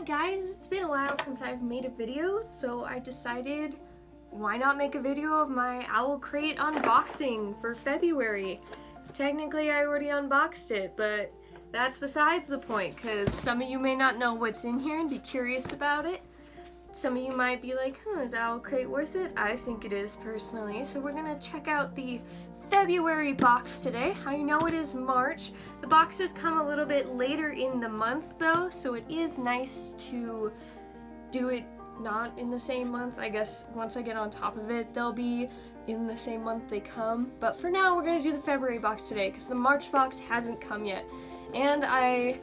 guys, it's been a while since I've made a video, so I decided why not make a video of my OwlCrate unboxing for February. Technically I already unboxed it, but that's besides the point because some of you may not know what's in here and be curious about it. Some of you might be like, is OwlCrate worth it? I think it is personally, so we're gonna check out the February box today. I know it is March. The boxes come a little bit later in the month though, so it is nice to do it not in the same month. I guess once I get on top of it, they'll be in the same month they come. But for now, we're gonna do the February box today because the March box hasn't come yet. And I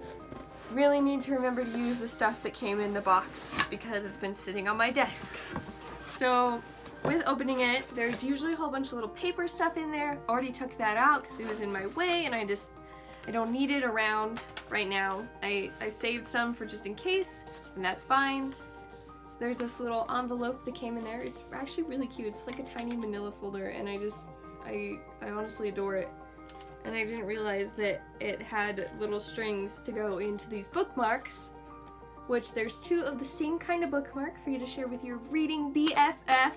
really need to remember to use the stuff that came in the box because it's been sitting on my desk. So with opening it, there's usually a whole bunch of little paper stuff in there. Already took that out because it was in my way and I don't need it around right now. I saved some for just in case, and that's fine. There's this little envelope that came in there. It's actually really cute. It's like a tiny manila folder and I honestly adore it. And I didn't realize that it had little strings to go into these bookmarks, which there's 2 of the same kind of bookmark for you to share with your reading BFF.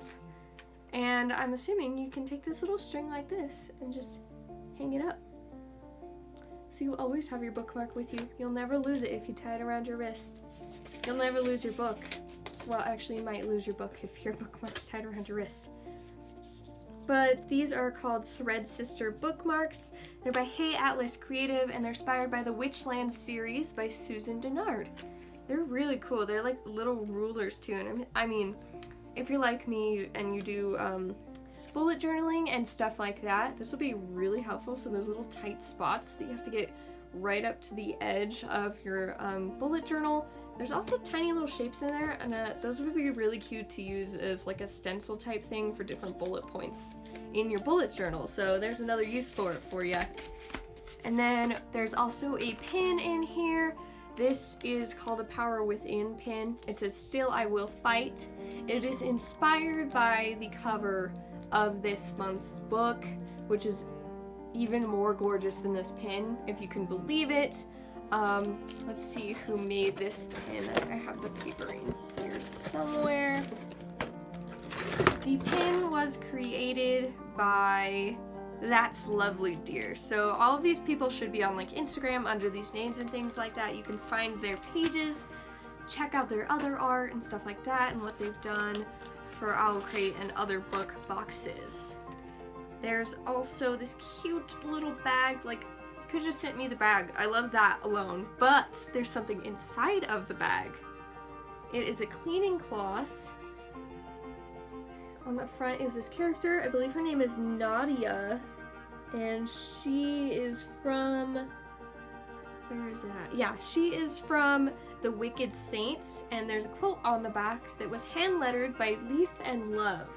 And I'm assuming you can take this little string like this and just hang it up. So you always have your bookmark with you. You'll never lose it if you tie it around your wrist. You'll never lose your book. Well, actually you might lose your book if your bookmark's tied around your wrist. But these are called Thread Sister bookmarks. They're by Hey Atlas Creative and they're inspired by the Witchland series by Susan Dennard. They're really cool. They're like little rulers too, and I mean, if you're like me and you do bullet journaling and stuff like that, this will be really helpful for those little tight spots that you have to get right up to the edge of your bullet journal. There's also tiny little shapes in there, and those would be really cute to use as like a stencil type thing for different bullet points in your bullet journal. So there's another use for it for you. And then there's also a pin in here. This is called a Power Within pin. It says, "Still I Will Fight." It is inspired by the cover of this month's book, which is even more gorgeous than this pin, if you can believe it. Let's see who made this pin. I have the paper in here somewhere. The pin was created by That's Lovely Dear. So all of these people should be on like Instagram under these names and things like that. You can find their pages, check out their other art and stuff like that and what they've done for OwlCrate and other book boxes. There's also this cute little bag. Like, you could just sent me the bag. I love that alone. But there's something inside of the bag. It is a cleaning cloth. On the front is this character. I believe her name is Nadia. And she is from... where is that? Yeah, she is from The Wicked Saints. And there's a quote on the back that was hand-lettered by Leaf and Love.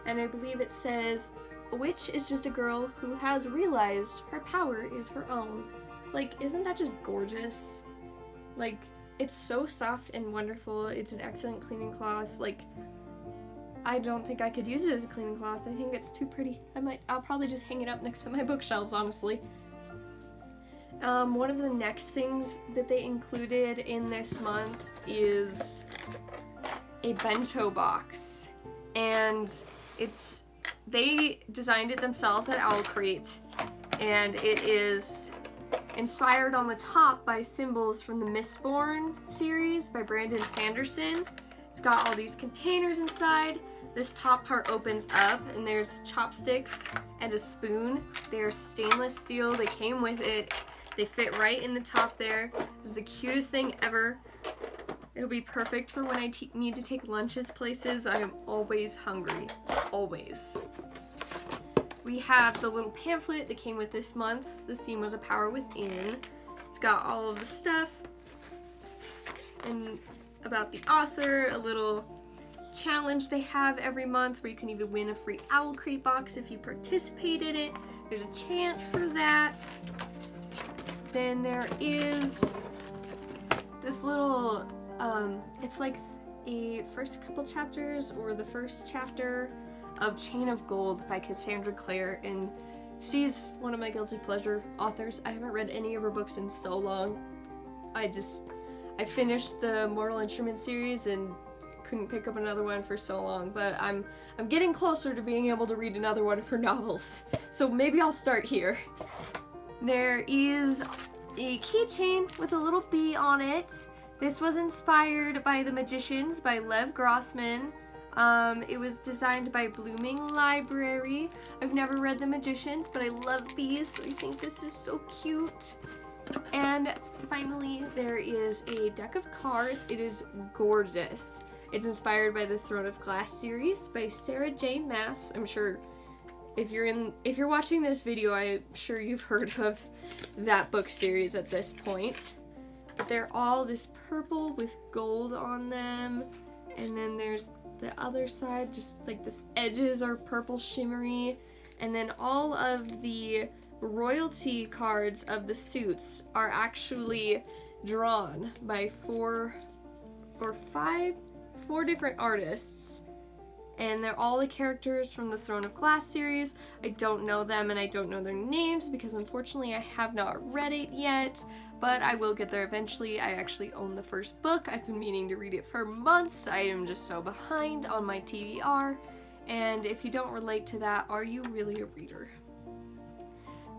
And I believe it says, "A witch is just a girl who has realized her power is her own." Like, isn't that just gorgeous? Like, it's so soft and wonderful. It's an excellent cleaning cloth. Like, I don't think I could use it as a cleaning cloth. I think it's too pretty. I'll probably just hang it up next to my bookshelves, honestly. One of the next things that they included in this month is a bento box. And they designed it themselves at OwlCrate, and it is inspired on the top by symbols from the Mistborn series by Brandon Sanderson. It's got all these containers inside. This top part opens up and there's chopsticks and a spoon. They're stainless steel. They came with it. They fit right in the top there. This is the cutest thing ever. It'll be perfect for when I need to take lunches places. I am always hungry. Always. We have the little pamphlet that came with this month. The theme was A Power Within. It's got all of the stuff and about the author, a little challenge they have every month where you can even win a free OwlCrate box if you participate in it. There's a chance for that. Then there is this little it's like a first couple chapters or the first chapter of Chain of Gold by Cassandra Clare, and she's one of my guilty pleasure authors. I haven't read any of her books in so long. I I finished the Mortal Instruments series and couldn't pick up another one for so long, but I'm getting closer to being able to read another one of her novels. So maybe I'll start here. There is a keychain with a little bee on it. This was inspired by The Magicians by Lev Grossman. It was designed by Blooming Library. I've never read The Magicians, but I love bees, so I think this is so cute. And finally, there is a deck of cards. It is gorgeous. It's inspired by the Throne of Glass series by Sarah J. Maas. I'm sure if you're watching this video, I'm sure you've heard of that book series at this point. But they're all this purple with gold on them, and then there's the other side, just like the edges are purple shimmery, and then all of the royalty cards of the suits are actually drawn by four different artists, and they're all the characters from the Throne of Glass series. I don't know them and I don't know their names because unfortunately I have not read it yet, but I will get there eventually. I actually own the first book. I've been meaning to read it for months. I am just so behind on my TBR, and if you don't relate to that, are you really a reader?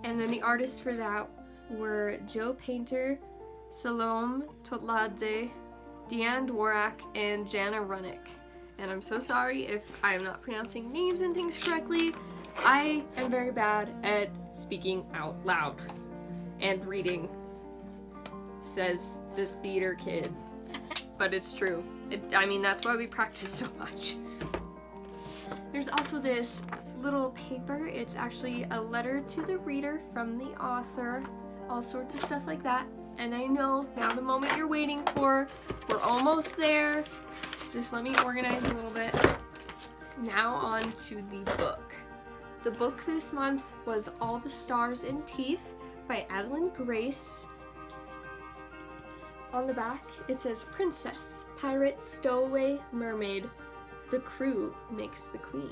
And then the artists for that were Joe Painter, Salome Totlade, Deanne Dworak, and Jana Runnick. And I'm so sorry if I am not pronouncing names and things correctly. I am very bad at speaking out loud and reading, says the theater kid. But it's true. I mean, that's why we practice so much. There's also this little paper. It's actually a letter to the reader from the author, all sorts of stuff like that. And I know now the moment you're waiting for. We're almost there. Just let me organize a little bit. Now on to the book. The book this month was All the Stars and Teeth by Adeline Grace. On the back it says Princess, Pirate, Stowaway, Mermaid. The crew makes the queen.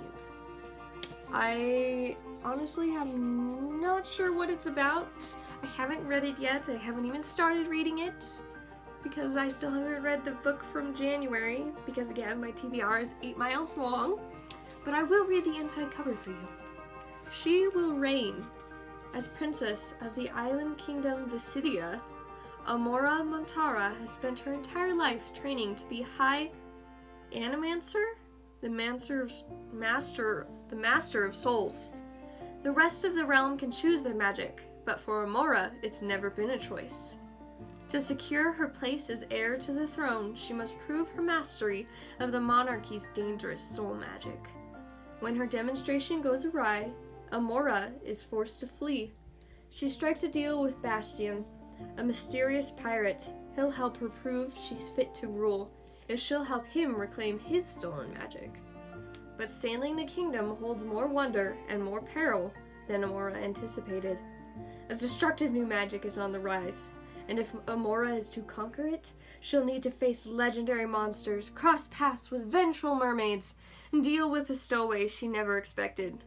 I honestly am not sure what it's about. I haven't read it yet. I haven't even started reading it because I still haven't read the book from January because, again, my TBR is 8 miles long. But I will read the inside cover for you. She will reign as princess of the island kingdom Visidia. Amora Montara has spent her entire life training to be High Animancer, the master of souls. The rest of the realm can choose their magic, but for Amora, it's never been a choice. To secure her place as heir to the throne, she must prove her mastery of the monarchy's dangerous soul magic. When her demonstration goes awry, Amora is forced to flee. She strikes a deal with Bastian, a mysterious pirate. He'll help her prove she's fit to rule, if she'll help him reclaim his stolen magic. But sailing the kingdom holds more wonder and more peril than Amora anticipated. As destructive new magic is on the rise, and if Amora is to conquer it, she'll need to face legendary monsters, cross paths with vengeful mermaids, and deal with the stowaways she never expected.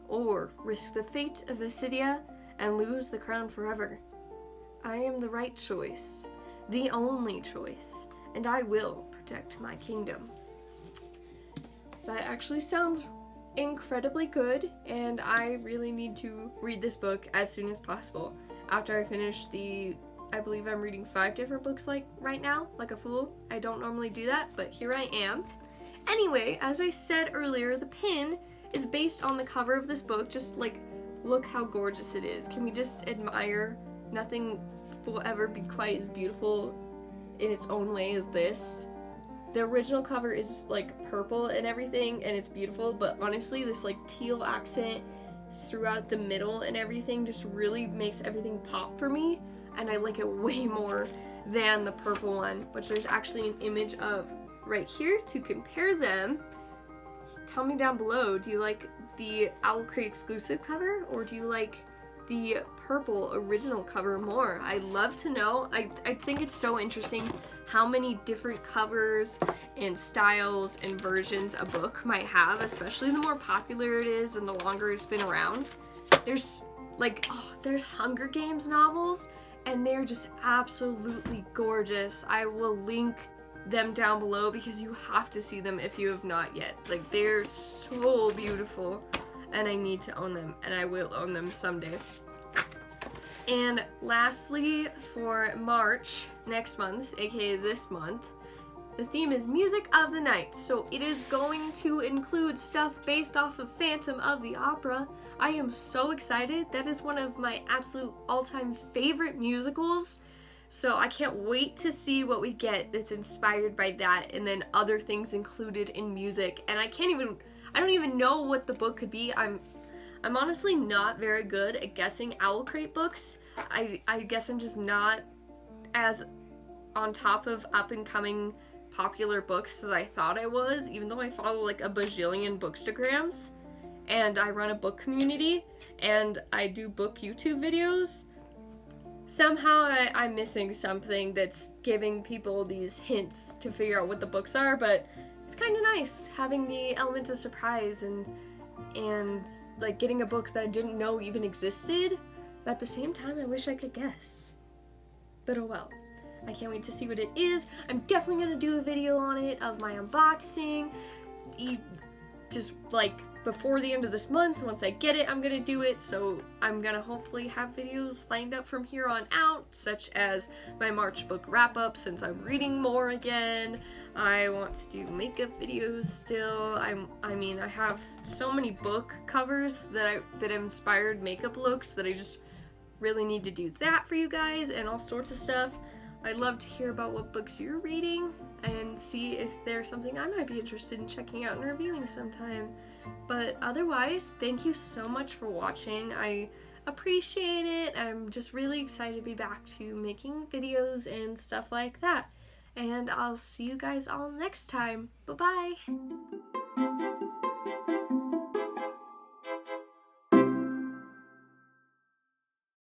Or risk the fate of Visidia and lose the crown forever. I am the right choice, the only choice, and I will protect my kingdom. That actually sounds incredibly good, and I really need to read this book as soon as possible. After I finish I believe I'm reading 5 different books right now, like a fool. I don't normally do that, but here I am. Anyway, as I said earlier, the pin is based on the cover of this book. Just look how gorgeous it is. Can we just admire? Nothing will ever be quite as beautiful in its own way as this. The original cover is purple and everything, and it's beautiful, but honestly this teal accent throughout the middle and everything just really makes everything pop for me, and I like it way more than the purple one, which there's actually an image of right here to compare them. Tell me down below, do you like the OwlCrate exclusive cover, or do you like the purple original cover more? I'd love to know. I think it's so interesting how many different covers and styles and versions a book might have, especially the more popular it is and the longer it's been around. There's there's Hunger Games novels, and they're just absolutely gorgeous. I will link them down below because you have to see them if you have not yet. Like, they're so beautiful, and I need to own them, and I will own them someday. And lastly, for March, next month, aka this month, the theme is Music of the Night, so it is going to include stuff based off of Phantom of the Opera. I am so excited. That is one of my absolute all-time favorite musicals, so I can't wait to see what we get that's inspired by that, and then other things included in music. And I don't even know what the book could be. I'm honestly not very good at guessing OwlCrate books. I guess I'm just not as on top of up-and-coming popular books as I thought I was, even though I follow like a bajillion bookstagrams, and I run a book community, and I do book YouTube videos. Somehow I'm missing something that's giving people these hints to figure out what the books are, but it's kind of nice having the element of surprise and like getting a book that I didn't know even existed, but at the same time I wish I could guess. But oh well. I can't wait to see what it is. I'm definitely gonna do a video on it of my unboxing. Just like before the end of this month, once I get it, I'm gonna do it. So I'm gonna hopefully have videos lined up from here on out, such as my March book wrap up since I'm reading more again. I want to do makeup videos still. I mean, I have so many book covers that inspired makeup looks that I just really need to do that for you guys, and all sorts of stuff. I'd love to hear about what books you're reading and see if there's something I might be interested in checking out and reviewing sometime. But otherwise, thank you so much for watching. I appreciate it. I'm just really excited to be back to making videos and stuff like that. And I'll see you guys all next time. Bye-bye!